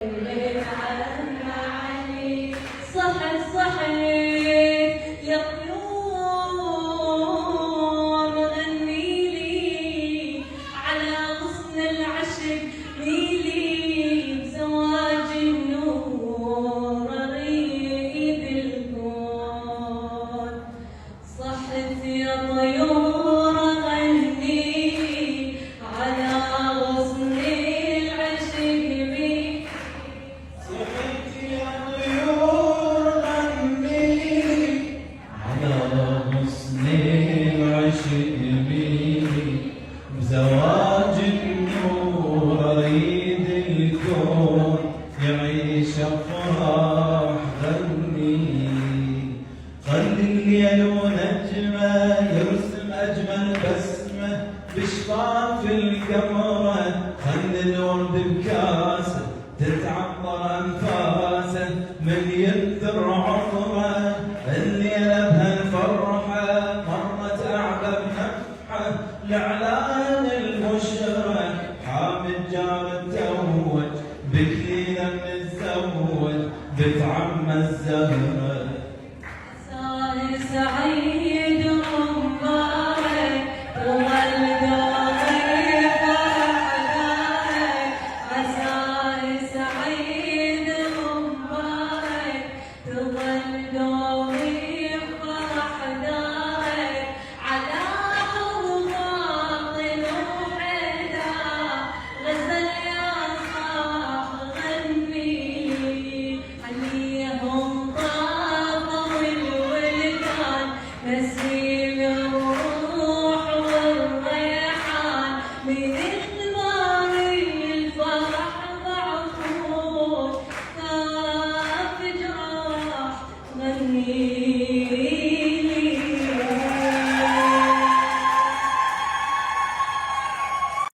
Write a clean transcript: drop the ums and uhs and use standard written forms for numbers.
صحت صحت يا طيور غني لي على غصن العشق ميلي بزواج النور اريد الكون. صحت يا طيور غني على غصن العشق ميلي. صحت يا طيور غني على غصن العشق ميلي بزواج النور اريد الكون يعيش افراح غني. خلي الليل ونجمه يرسم اجمل بسمه بشفاف القمره. خلي الورد بكاسه تتعطر انفاسه من يكثر عمره.